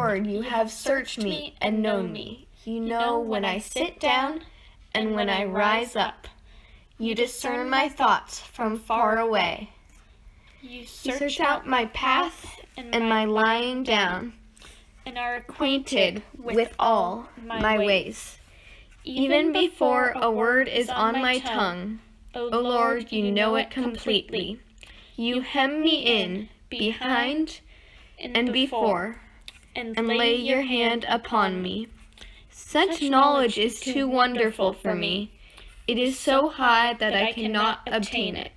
Lord, you have searched me and known me. You know when I sit down and when I rise up. You discern my thoughts from far away. You search out my path and my lying down, and are acquainted with all my ways. Even before a word is on my tongue, O Lord, you know it completely. You hem me in, behind and before, and lay your hand upon me. Such knowledge is too wonderful for me. It is so high that I cannot obtain it.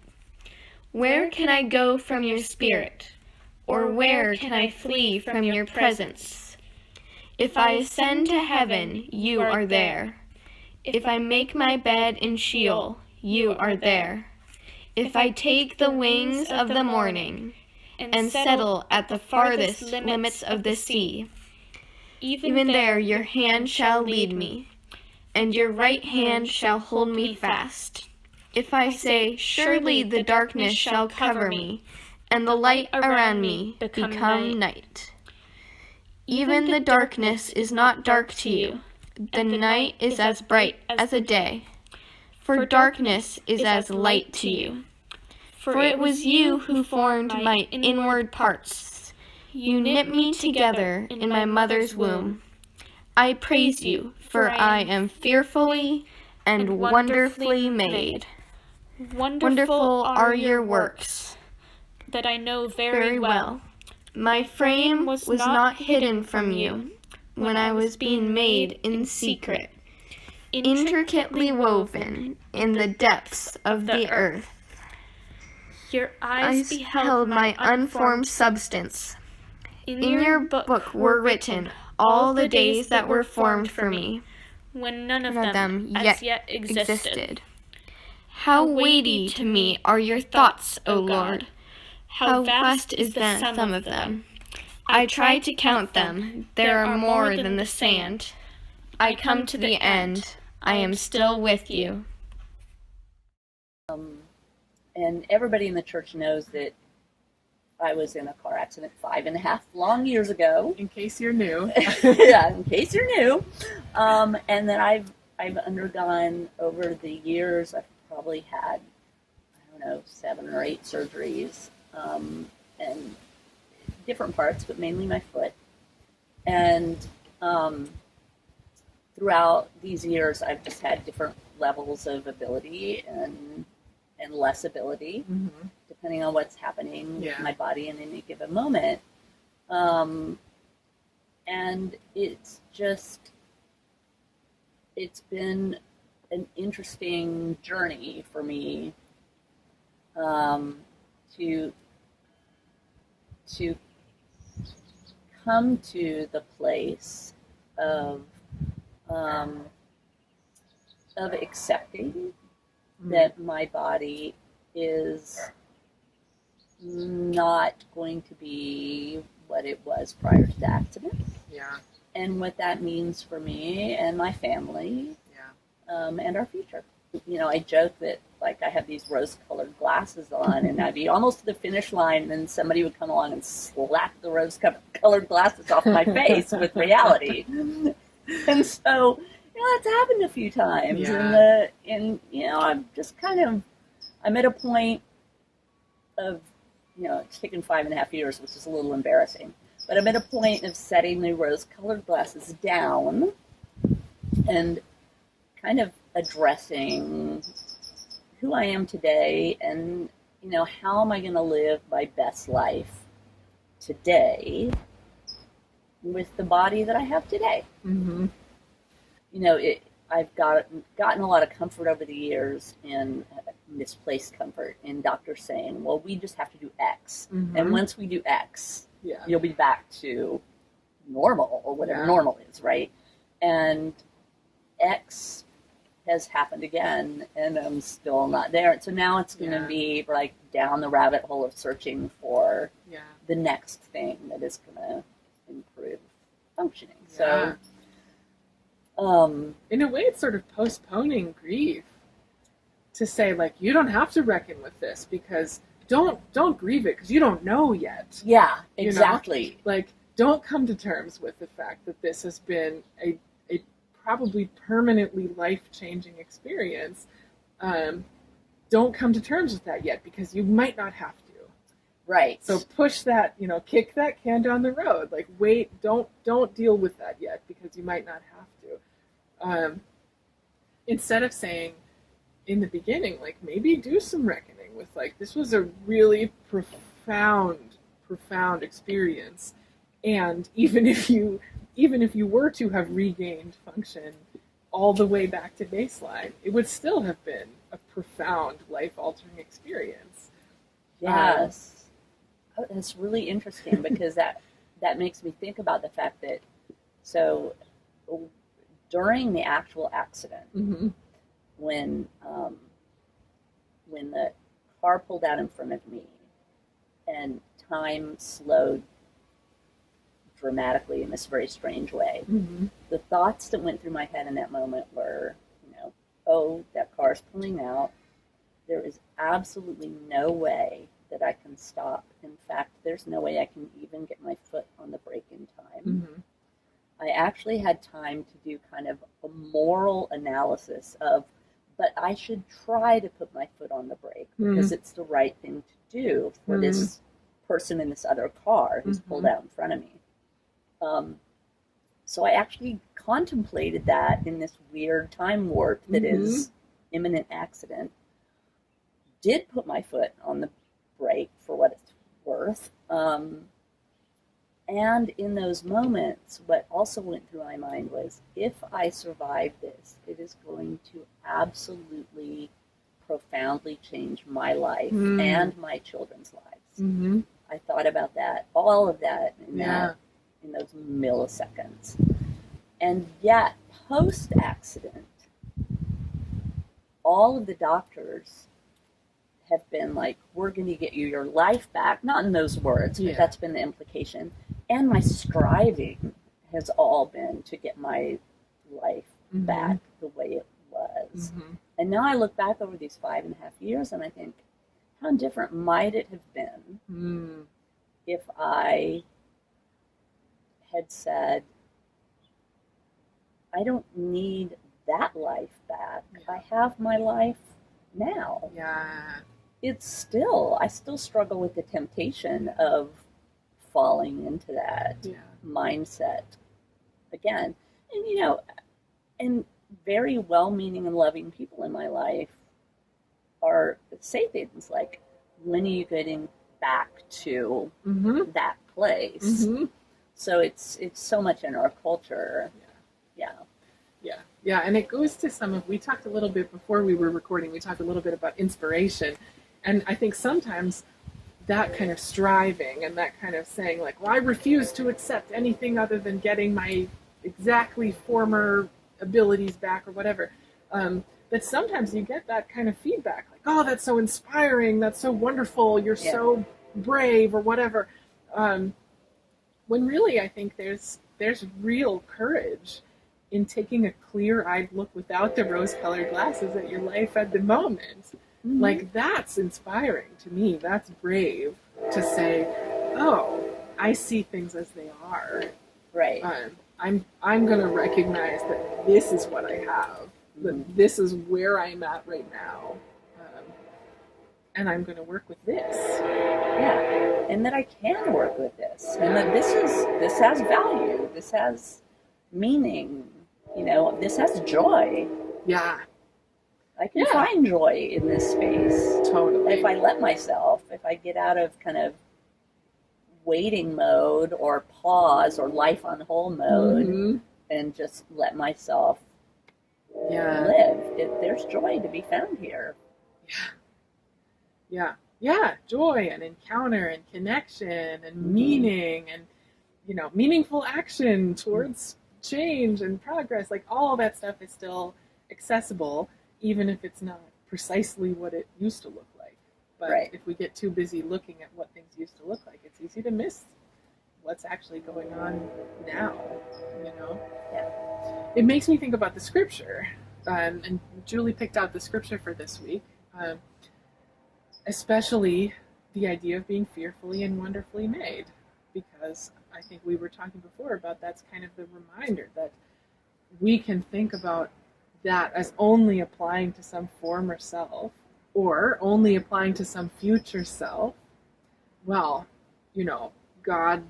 Where can I go from your spirit? Or where can I flee from your presence? If I ascend to heaven, you are there. If I make my bed in Sheol, you are there. If I take the wings of the morning and settle at the farthest limits of the sea, even there your hand shall lead me, and your right hand shall hold me fast. If I say, surely the darkness shall cover me, and the light around me become night. Even the darkness is not dark to you. The night is as bright as a day. For darkness is as light to you. For it was you who formed my inward parts. You knit me together in my mother's womb. I praise you, for I am fearfully and wonderfully made. Wonderful are your works, that I know very well. My frame was not hidden from you when I was being made in secret, intricately woven in the depths of the earth. Your eyes beheld my unformed substance. In your book were written all the days that were formed for me, when none of them as yet existed. How weighty to me are your thoughts, O Lord! How vast is the sum of them! I try to count them, there are more than the sand. I come to the end, I am still with you. And everybody in the church knows that I was in a car accident 5.5 long years ago. In case you're new. Yeah, in case you're new. And then I've undergone over the years, I've probably had, 7 or 8 surgeries, and different parts, but mainly my foot. And throughout these years, I've just had different levels of ability and less ability, depending on what's happening with my body in any given moment. And it's been an interesting journey for me to come to the place of accepting that my body is not going to be what it was prior to the accident. Yeah. And what that means for me and my family. Yeah. And our future. I joke that I have these rose-colored glasses on, and I'd be almost to the finish line, and then somebody would come along and slap the rose-colored glasses off my face with reality. And so, that's happened a few times. Yeah. And I'm just I'm at a point of, it's taken 5.5 years, which is a little embarrassing. But I'm at a point of setting the rose-colored glasses down and kind of addressing who I am today and, how am I going to live my best life today with the body that I have today. Mm-hmm. I've gotten a lot of comfort over the years in misplaced comfort in doctors saying, well, we just have to do X. Mm-hmm. And once we do X, you'll be back to normal or whatever normal is, right? And X has happened again, and I'm still not there. So now it's going to be down the rabbit hole of searching for the next thing that is going to improve functioning. So, in a way, it's sort of postponing grief to say, you don't have to reckon with this because don't grieve it because you don't know yet. Yeah, exactly. don't come to terms with the fact that this has been a probably permanently life-changing experience. Don't come to terms with that yet, because you might not have to. Right. So push that, kick that can down the road. Like, wait, don't deal with that yet, because you might not have to. Instead of saying in the beginning, like, maybe do some reckoning with, like, this was a really profound experience. And even if you were to have regained function all the way back to baseline, it would still have been a profound, life-altering experience. Yes. That's really interesting, because that makes me think about the fact that, so during the actual accident, Mm-hmm. when the car pulled out in front of me and time slowed dramatically in this very strange way, Mm-hmm. the thoughts that went through my head in that moment were, oh, that car's pulling out. There is absolutely no way that I can stop. In fact, there's no way I can even get my foot on the brake in time. Mm-hmm. I actually had time to do kind of a moral analysis of, but I should try to put my foot on the brake because it's the right thing to do for this person in this other car who's pulled out in front of me. So I actually contemplated that in this weird time warp that is imminent accident. Did put my foot on the brake for what it's worth. And in those moments, what also went through my mind was, if I survive this, it is going to absolutely profoundly change my life and my children's lives. Mm-hmm. I thought about that, all of that in those milliseconds. And yet, post-accident, all of the doctors have been like, we're going to get you your life back. Not in those words, but that's been the implication. And my striving has all been to get my life back the way it was. And now I look back over these 5.5 years and I think, how different might it have been if I had said, I don't need that life back. I have my life now. Yeah. I still struggle with the temptation of falling into that mindset again. And, and very well-meaning and loving people in my life say things like, when are you getting back to that place? So it's so much in our culture. Yeah, and it goes to we talked a little bit before we were recording, we talked a little bit about inspiration. And I think sometimes that kind of striving and that kind of saying, like, well, I refuse to accept anything other than getting my exactly former abilities back or whatever, that sometimes you get that kind of feedback, like, oh, that's so inspiring, that's so wonderful, you're so brave or whatever. When really I think there's real courage in taking a clear-eyed look without the rose-colored glasses at your life at the moment. Like, that's inspiring to me. That's brave to say, oh, I see things as they are. Right. I'm going to recognize that this is what I have, that this is where I'm at right now, and I'm going to work with this. Yeah, and that I can work with this, and that this has value, this has meaning, this has joy. Yeah. I can find joy in this space. Totally. If I let myself, if I get out of kind of waiting mode or pause or life on hold mode and just let myself live, there's joy to be found here. Yeah, joy and encounter and connection and meaning and, meaningful action towards change and progress. Like, all that stuff is still accessible, even if it's not precisely what it used to look like. But if we get too busy looking at what things used to look like, it's easy to miss what's actually going on now, Yeah. It makes me think about the scripture, and Julie picked out the scripture for this week, especially the idea of being fearfully and wonderfully made. because I think we were talking before about that's kind of the reminder that we can think about that as only applying to some former self or only applying to some future self. Well, God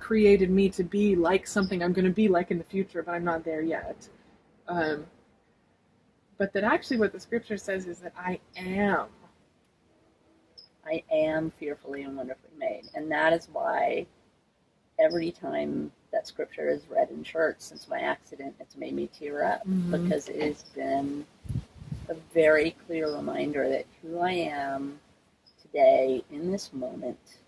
created me to be like something I'm going to be like in the future, but I'm not there yet. But that actually what the scripture says is that I am fearfully and wonderfully made. And that is why every time that scripture is read in church since my accident, it's made me tear up, because it has been a very clear reminder that who I am today in this moment,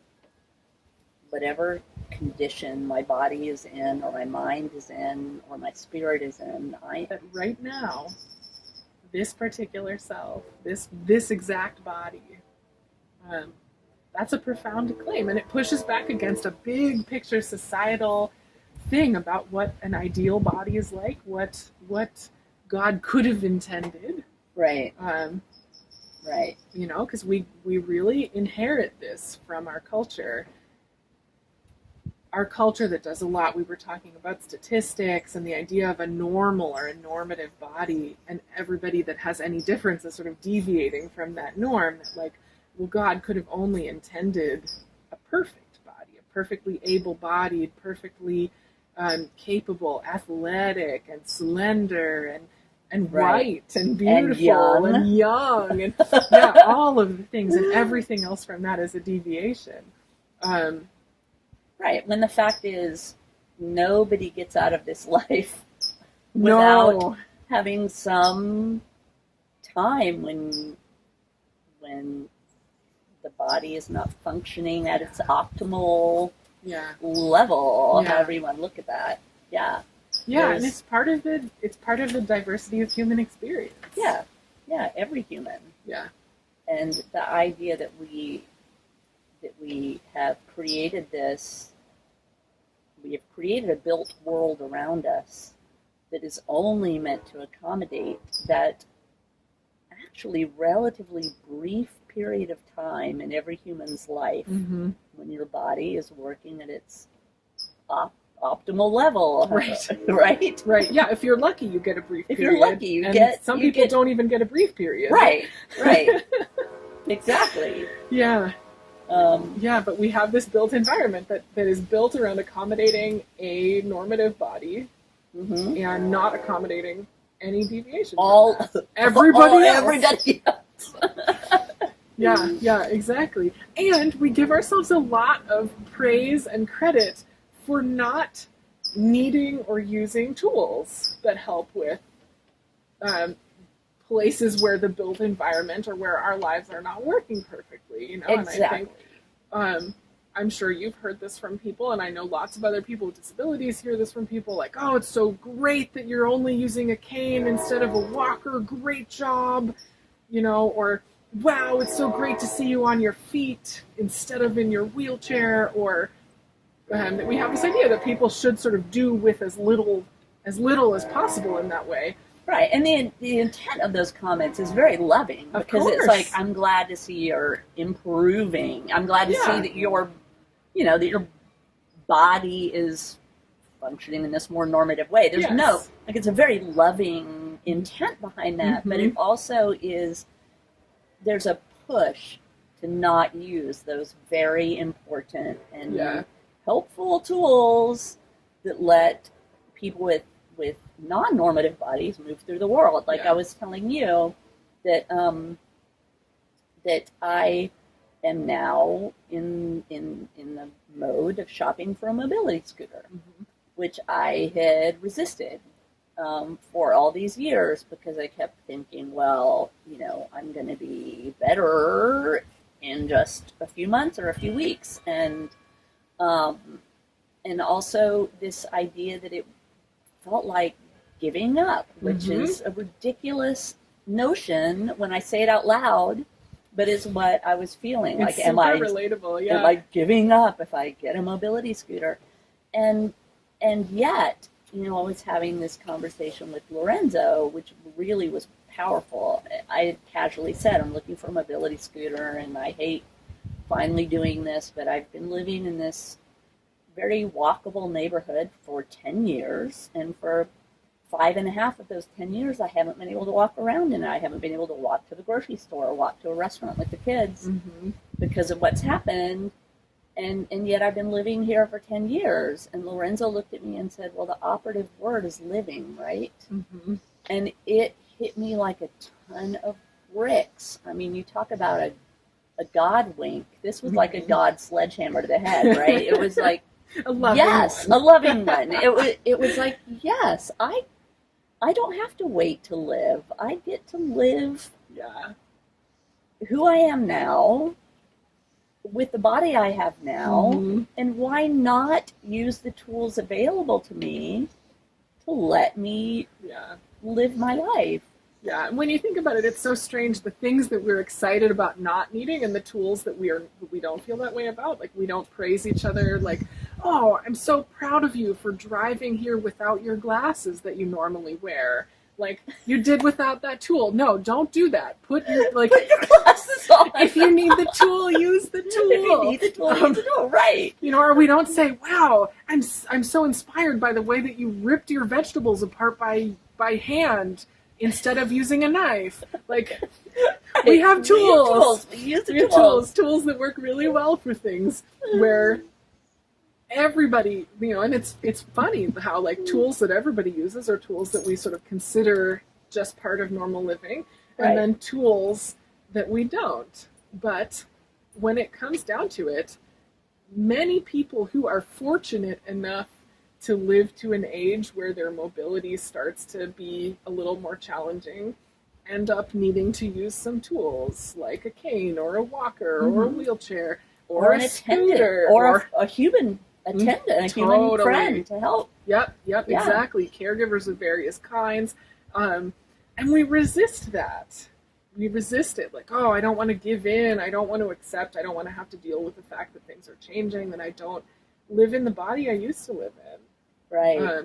whatever condition my body is in or my mind is in or my spirit is in, that right now, this particular self, this exact body, that's a profound claim, and it pushes back against a big picture societal thing about what an ideal body is like, what God could have intended. Right. Right. Because we really inherit this from our culture. Our culture that does a lot. We were talking about statistics and the idea of a normal or a normative body, and everybody that has any difference is sort of deviating from that norm. That, like, well, God could have only intended a perfect body, a perfectly able-bodied, perfectly capable, athletic, and slender, and right. white, and beautiful, and young, and yeah, all of the things, and everything else from that is a deviation. Right, when the fact is, nobody gets out of this life without having some time when the body is not functioning at its optimal level, however you want to look at that. Yeah. Yeah, and it's part of the diversity of human experience. Yeah, every human. Yeah. And the idea that we have created this, we have created a built world around us that is only meant to accommodate that actually relatively brief period of time in every human's life when your body is working at its optimal level. Right. Right. Yeah, if you're lucky, you get a brief period. If you're lucky, you get... Some people don't even get a brief period. Right. Exactly. Yeah. But we have this built environment that is built around accommodating a normative body and not accommodating any deviation. Everybody else. Yeah, exactly. And we give ourselves a lot of praise and credit for not needing or using tools that help with places where the built environment or where our lives are not working perfectly. Exactly. And I think I'm sure you've heard this from people, and I know lots of other people with disabilities hear this from people, like, oh, it's so great that you're only using a cane instead of a walker, great job, or wow, it's so great to see you on your feet instead of in your wheelchair, or that we have this idea that people should sort of do with as little as possible in that way. Right, and the intent of those comments is very loving, because it's like, I'm glad to see you're improving. I'm glad to see that your body is functioning in this more normative way. There's it's a very loving intent behind that, but it also is, there's a push to not use those very important and helpful tools that let people with non-normative bodies move through the world. I was telling you that that I am now in the mode of shopping for a mobility scooter, which I had resisted for all these years, because I kept thinking, well, I'm going to be better in just a few months or a few weeks, and also this idea that it felt like giving up, which is a ridiculous notion when I say it out loud, but is what I was feeling. It's super relatable, yeah. Am I giving up if I get a mobility scooter? And yet, I was having this conversation with Lorenzo, which really was powerful. I casually said, I'm looking for a mobility scooter, and I hate finally doing this, but I've been living in this very walkable neighborhood for 10 years. And for 5.5 of those 10 years, I haven't been able to walk around in it. I haven't been able to walk to the grocery store or walk to a restaurant with the kids because of what's happened. And yet I've been living here for 10 years. And Lorenzo looked at me and said, well, the operative word is living, right? And it hit me like a ton of bricks. I mean, you talk about a God wink. This was like a God sledgehammer to the head, right? It was like, a loving one. It was like, yes, I don't have to wait to live. I get to live who I am now with the body I have now. And why not use the tools available to me to let me live my life? Yeah, when you think about it, it's so strange, the things that we're excited about not needing and the tools that we don't feel that way about. Like, we don't praise each other, like, oh, I'm so proud of you for driving here without your glasses that you normally wear. Like, you did without that tool. No, don't do that. Put your glasses on. If you need the tool, use the tool. If you need the tool, use the tool, right. You know, or we don't say, wow, I'm so inspired by the way that you ripped your vegetables apart by hand instead of using a knife. Like, we have tools. We use the tools. Tools that work really well for things where everybody, you know, and it's funny how, like, tools that everybody uses are tools that we sort of consider just part of normal living, and then tools that we don't. But when it comes down to it, many people who are fortunate enough to live to an age where their mobility starts to be a little more challenging end up needing to use some tools like a cane or a walker or a wheelchair or a scooter or a human attendant, a human friend to help. Yep, exactly. Caregivers of various kinds. And we resist that. We resist it. Like, oh, I don't want to give in. I don't want to accept. I don't want to have to deal with the fact that things are changing, that I don't live in the body I used to live in. Right.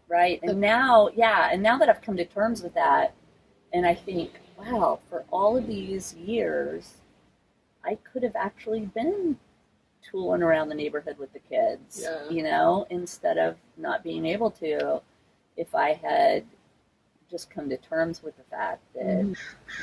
Right. And now that I've come to terms with that, and I think, wow, for all of these years, I could have actually been tooling around the neighborhood with the kids, you know, instead of not being able to, if I had just come to terms with the fact that,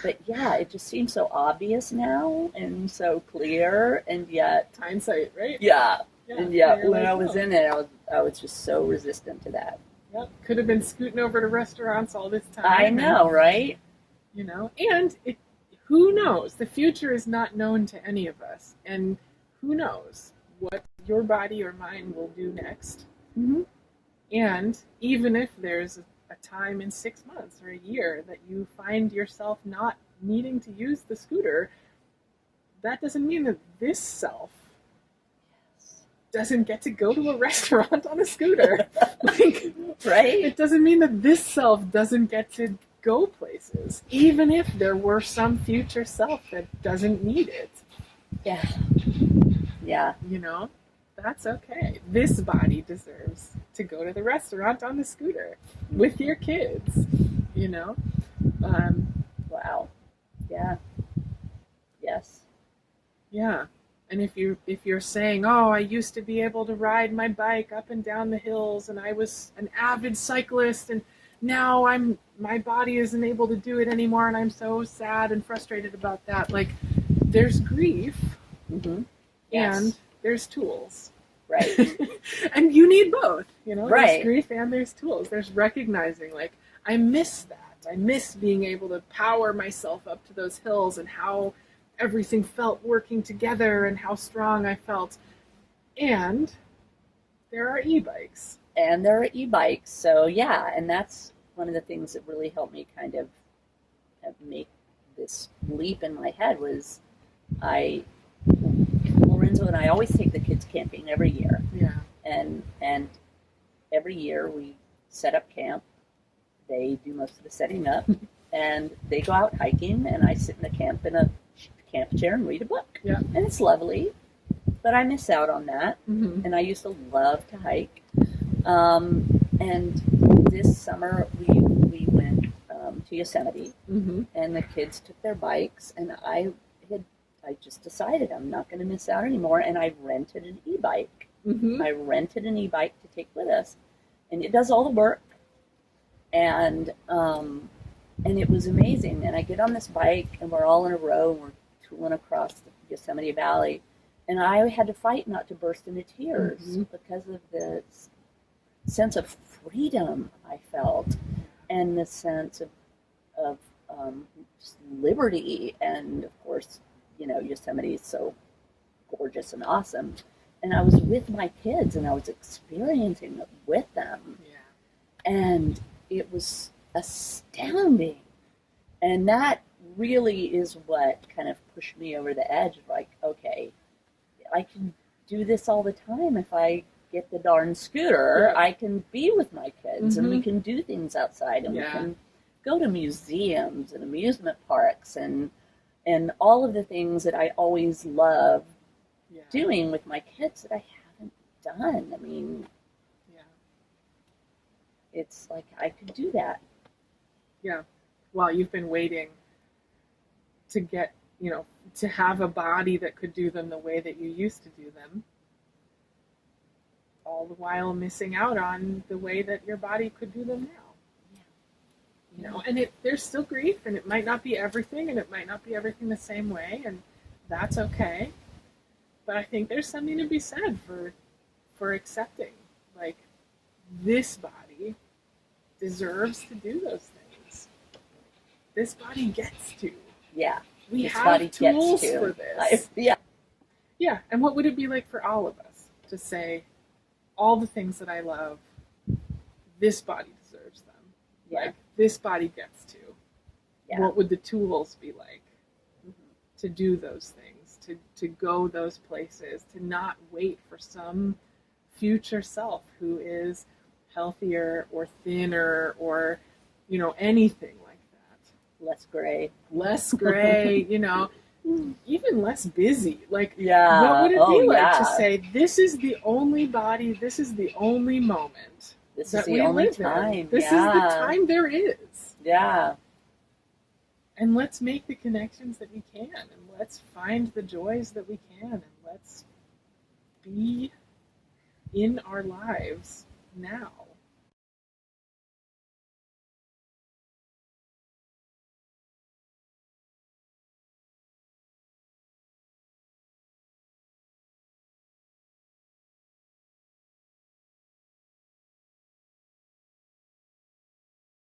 but yeah, it just seems so obvious now and so clear, and yet hindsight, right? Yeah. And yet when I was in it, I was just so resistant to that. Yep. Could have been scooting over to restaurants all this time. I know, right? You know, and who knows? The future is not known to any of us, and who knows what your body or mine will do next. And even if there's a time in 6 months or a year that you find yourself not needing to use the scooter, that doesn't mean that this self doesn't get to go to a restaurant on a scooter. Like, right? It doesn't mean that this self doesn't get to go places, even if there were some future self that doesn't need it. Yeah. You know, that's okay. This body deserves to go to the restaurant on the scooter with your kids, you know? Wow. Yeah. Yes. Yeah. And if you're saying, oh, I used to be able to ride my bike up and down the hills, and I was an avid cyclist, and now my body isn't able to do it anymore, and I'm so sad and frustrated about that. Like, there's grief, and there's tools. Right. And you need both, you know? Right. There's grief and there's tools. There's recognizing, like, I miss that. I miss being able to power myself up to those hills and how everything felt working together and how strong I felt. And there are e-bikes. So yeah, and that's one of the things that really helped me kind of make this leap in my head was Lorenzo and I always take the kids camping every year. Yeah. And every year we set up camp. They do most of the setting up and they go out hiking, and I sit in the camp in a camp chair and read a book. Yeah. And it's lovely, but I miss out on that. And I used to love to hike. And this summer we went to Yosemite, and the kids took their bikes, and I just decided I'm not going to miss out anymore, and I rented an e-bike. Mm-hmm. I rented an e-bike to take with us, and it does all the work. And it was amazing. And I get on this bike, and we're all in a row, and we're tooling across the Yosemite Valley, and I had to fight not to burst into tears Mm-hmm. because of the sense of freedom I felt, and the sense of just liberty. And of course, Yosemite is so gorgeous and awesome. And I was with my kids, and I was experiencing it with them. Yeah. And it was astounding. And that really is what kind of pushed me over the edge. Like, okay, I can do this all the time if I get the darn scooter. Yeah. I can be with my kids, Mm-hmm. and we can do things outside, and we can go to museums and amusement parks and all of the things that I always love doing with my kids that I haven't done. I mean, it's like I could do that. Yeah. Well, you've been waiting to get, to have a body that could do them the way that you used to do them, all the while missing out on the way that your body could do them now. And there's still grief, and it might not be everything, and it might not be everything the same way, and that's okay. But I think there's something to be said for accepting, like, this body deserves to do those things. This body gets to. Yeah. We this have body tools gets to. for this. Yeah. Yeah. And what would it be like for all of us to say, all the things that I love, this body deserves them. Yeah. Like, this body gets to. Yeah. What would the tools be like to do those things, to go those places, to not wait for some future self who is healthier or thinner or, anything like that. Less gray, even less busy. Like, yeah. What would it be like to yeah. say, this is the only body, this is the only moment This that is the we only live time. in. This is the time there is. Yeah. And let's make the connections that we can, and let's find the joys that we can, and let's be in our lives now.